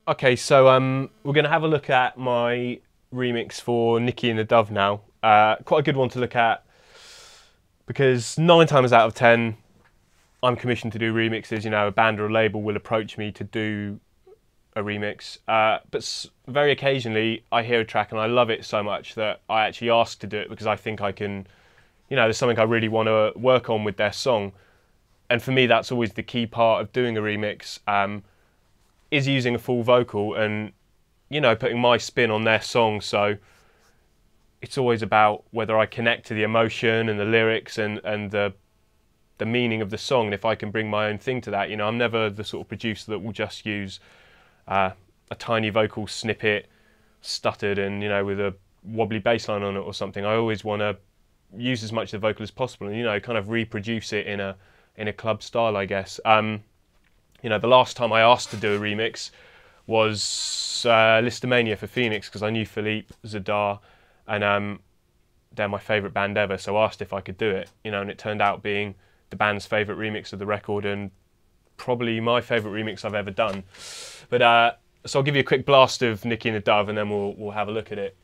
Okay, so we're going to have a look at my remix for Niki and the Dove now. Quite a good one to look at because 9 times out of 10 I'm commissioned to do remixes. You know, a band or a label will approach me to do a remix, but very occasionally I hear a track and I love it so much that I actually ask to do it because I think I can, you know, there's something I really want to work on with their song. And for me, that's always the key part of doing a remix, is using a full vocal and, you know, putting my spin on their song. So it's always about whether I connect to the emotion and the lyrics and the meaning of the song, and if I can bring my own thing to that. You know, I'm never the sort of producer that will just use a tiny vocal snippet, stuttered and, you know, with a wobbly bass line on it or something. I always want to use as much of the vocal as possible and, you know, kind of reproduce it in a club style, I guess. You know, the last time I asked to do a remix was Listomania for Phoenix, because I knew Philippe Zadar and they're my favourite band ever, so I asked if I could do it, you know, and it turned out being the band's favourite remix of the record and probably my favourite remix I've ever done. But so I'll give you a quick blast of Niki and the Dove and then we'll have a look at it.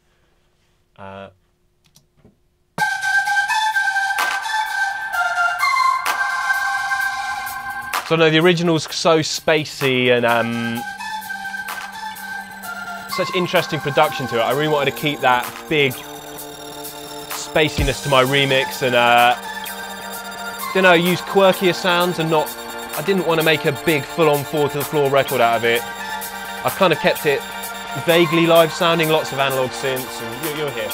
So no, the original's so spacey and such interesting production to it. I really wanted to keep that big spaciness to my remix and you know, use quirkier sounds and not. I didn't want to make a big full-on four to the floor record out of it. I've kind of kept it vaguely live sounding, lots of analog synths, and you'll hear.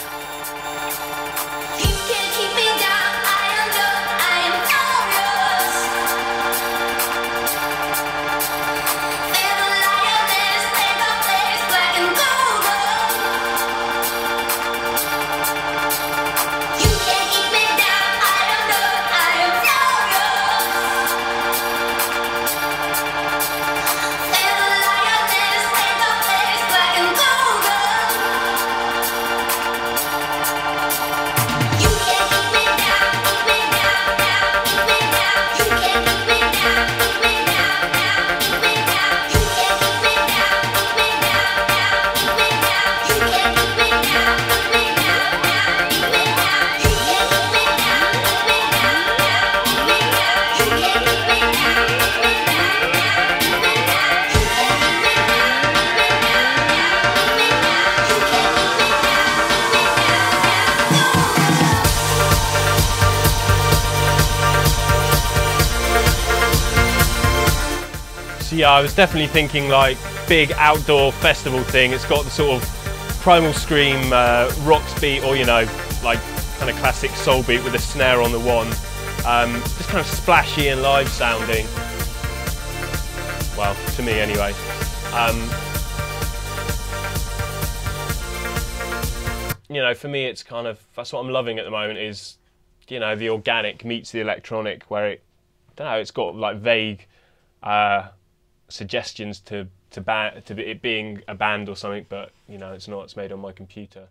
So yeah, I was definitely thinking like big outdoor festival thing. It's got the sort of Primal Scream rocks beat, or, you know, like kind of classic soul beat with a snare on the one. Just kind of splashy and live sounding. Well, to me anyway. You know, for me it's kind of, that's what I'm loving at the moment is, you know, the organic meets the electronic, where it, I don't know, it's got like vague suggestions to it being a band or something, but, you know, it's not. It's made on my computer.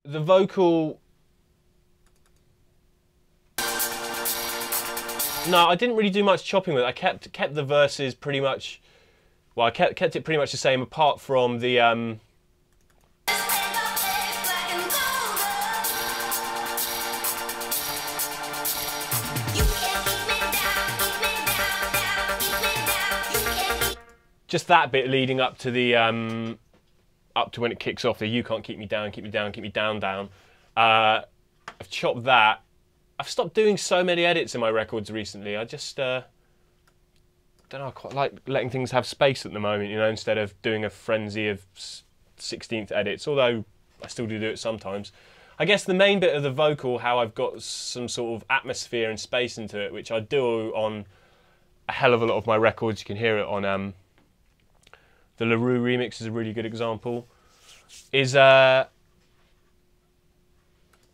The vocal, no, I didn't really do much chopping with it. I kept the verses pretty much, well, I kept it pretty much the same, apart from the just that bit leading up to the up to when it kicks off, the "you can't keep me down, keep me down, keep me down, down." I've chopped that. I've stopped doing so many edits in my records recently. I just don't know, I quite like letting things have space at the moment, you know, instead of doing a frenzy of 16th edits, although I still do it sometimes. I guess the main bit of the vocal, how I've got some sort of atmosphere and space into it, which I do on a hell of a lot of my records. You can hear it on the LaRue remix is a really good example, is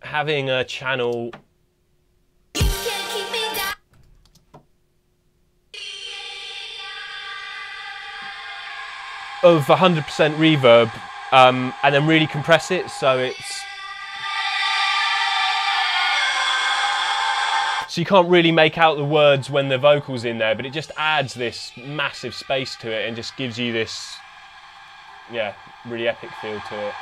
having a channel of 100% reverb and then really compress it So you can't really make out the words when the vocal's in there, but it just adds this massive space to it and just gives you this, yeah, really epic feel to it.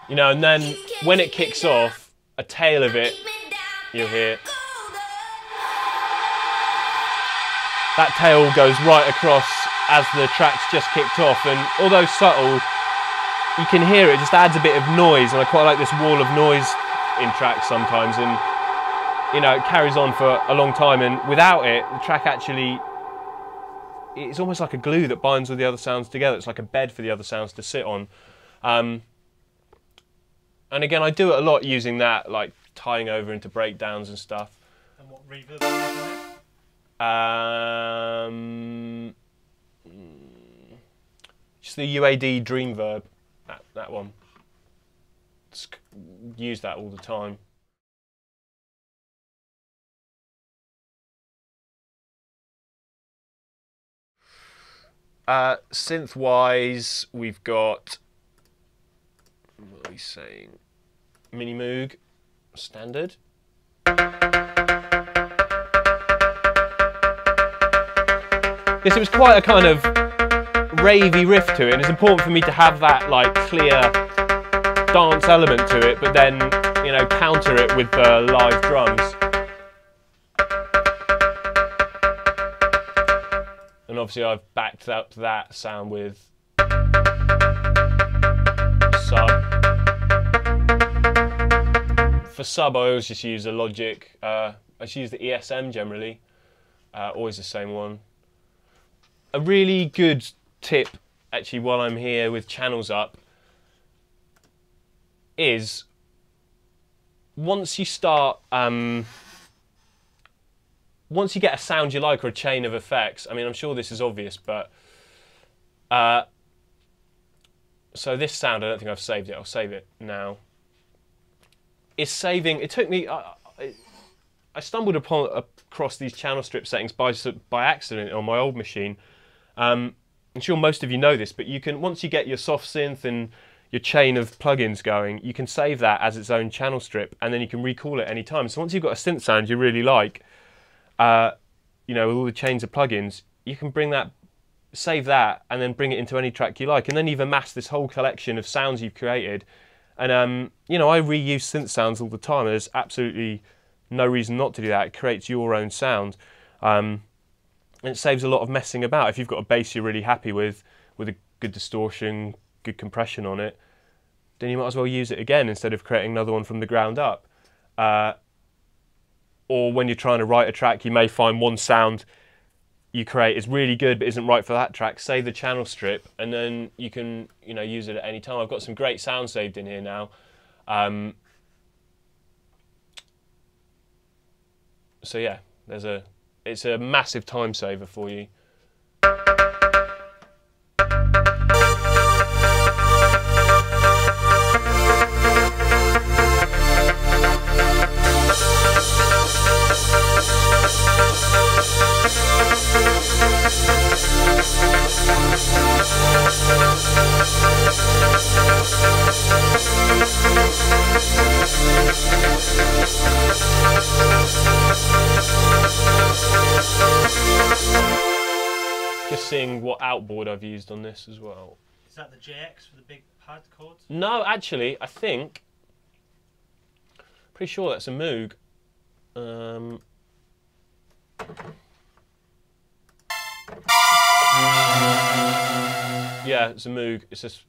You know, and then when it kicks off, a tail of it, you'll hear. That tail goes right across as the track's just kicked off, and although subtle, you can hear it just adds a bit of noise, and I quite like this wall of noise in tracks sometimes, and you know, it carries on for a long time, and without it, the track actually, it's almost like a glue that binds all the other sounds together. It's like a bed for the other sounds to sit on. And again, I do it a lot using that, like tying over into breakdowns and stuff. And what reverb are you using it? Just the UAD Dream Verb, that one. Just use that all the time. Synth-wise, we've got, what are we saying? Mini Moog, standard. Yes, it was quite a kind of ravey riff to it, and it's important for me to have that like clear dance element to it, but then, you know, counter it with the live drums. And obviously I've backed up that sound with sub. For sub, I always just use a Logic. I just use the ESM generally, always the same one. A really good tip, actually, while I'm here with channels up, is once you start, once you get a sound you like or a chain of effects, I mean, I'm sure this is obvious, but so this sound, I don't think I've saved it. I'll save it now. Is saving. It took me. I stumbled across these channel strip settings by accident on my old machine. I'm sure most of you know this, but you can, once you get your soft synth and your chain of plugins going, you can save that as its own channel strip, and then you can recall it any time. So once you've got a synth sound you really like, you know, with all the chains of plugins, you can bring that, save that, and then bring it into any track you like, and then you've amassed this whole collection of sounds you've created. And you know, I reuse synth sounds all the time. There's absolutely no reason not to do that. It creates your own sound. And it saves a lot of messing about. If you've got a bass you're really happy with a good distortion, good compression on it, then you might as well use it again instead of creating another one from the ground up. Or when you're trying to write a track, you may find one sound you create is really good but isn't right for that track. Save the channel strip, and then you can, you know, use it at any time. I've got some great sounds saved in here now. So yeah, it's a massive time saver for you. Just seeing what outboard I've used on this as well. Is that the JX for the big pad chords? No, actually, I think, pretty sure that's a Moog. Yeah, it's a Moog. It's just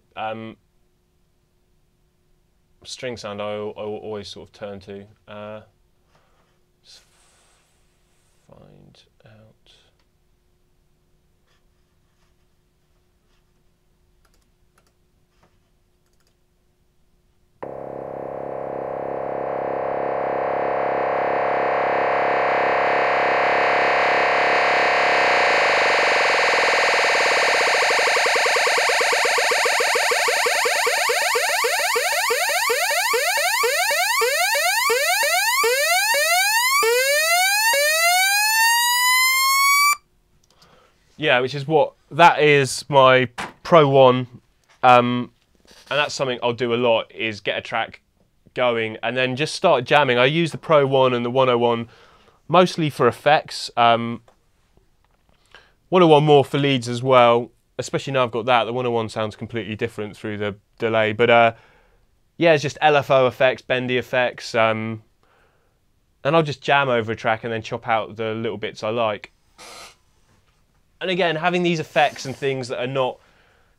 string sound I always sort of turn to. Just find out. Yeah, which is what, that is my Pro 1 And that's something I'll do a lot, is get a track going and then just start jamming. I use the Pro 1 and the 101 mostly for effects. 101 more for leads as well, especially now I've got that. The 101 sounds completely different through the delay. But yeah, it's just LFO effects, bendy effects. And I'll just jam over a track and then chop out the little bits I like. And again, having these effects and things that are not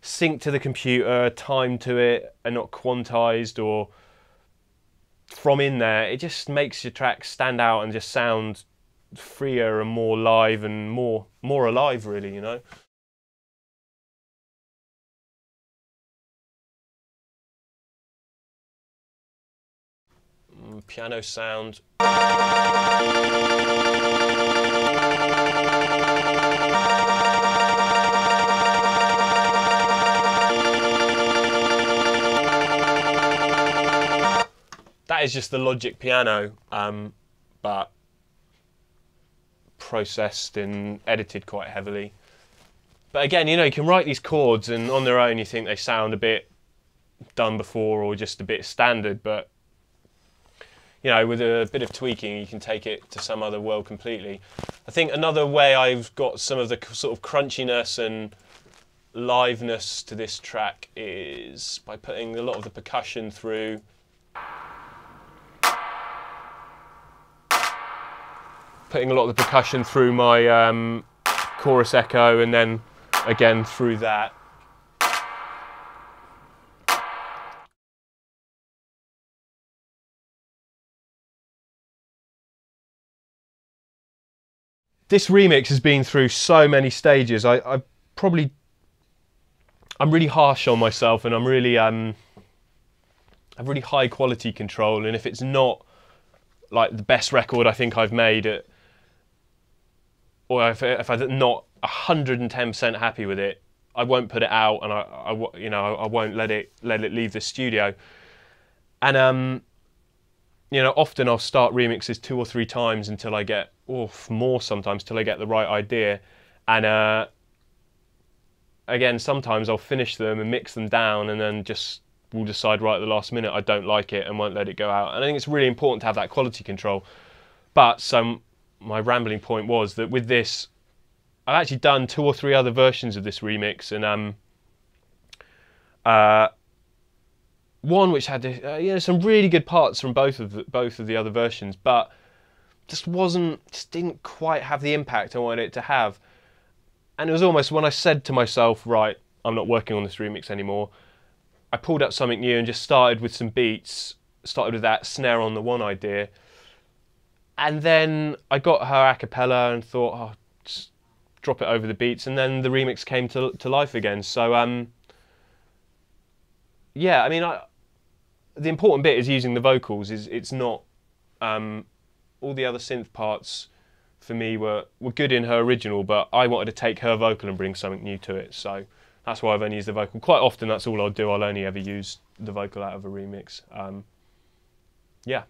synced to the computer, timed to it, and not quantized or from in there, it just makes your track stand out and just sound freer and more live and more alive, really, you know. Piano sound. That is just the Logic piano, but processed and edited quite heavily. But again, you know, you can write these chords and on their own you think they sound a bit done before or just a bit standard, but you know, with a bit of tweaking you can take it to some other world completely. I think another way I've got some of the sort of crunchiness and liveness to this track is by putting a lot of the percussion through. Putting a lot of the percussion through my chorus echo and then again through that. This remix has been through so many stages. I'm really harsh on myself, and I'm really have really high quality control, and if it's not like the best record I think I've made it, or if I'm not 110% happy with it, I won't put it out, and I won't let it leave the studio. And you know, often I'll start remixes 2 or 3 times until I get, or more sometimes, till I get the right idea. And again, sometimes I'll finish them and mix them down, and then will decide right at the last minute I don't like it and won't let it go out. And I think it's really important to have that quality control. But my rambling point was that with this, I've actually done 2 or 3 other versions of this remix, and one which had you know, some really good parts from both of the other versions, but just didn't quite have the impact I wanted it to have. And it was almost when I said to myself, right, I'm not working on this remix anymore, I pulled out something new and just started with some beats, started with that snare on the one idea, and then I got her a cappella and thought, oh, just drop it over the beats, and then the remix came to life again. So yeah, I mean, the important bit is using the vocals. It's not all the other synth parts for me were good in her original, but I wanted to take her vocal and bring something new to it. So that's why I've only used the vocal. Quite often that's all I'll do. I'll only ever use the vocal out of a remix. Yeah.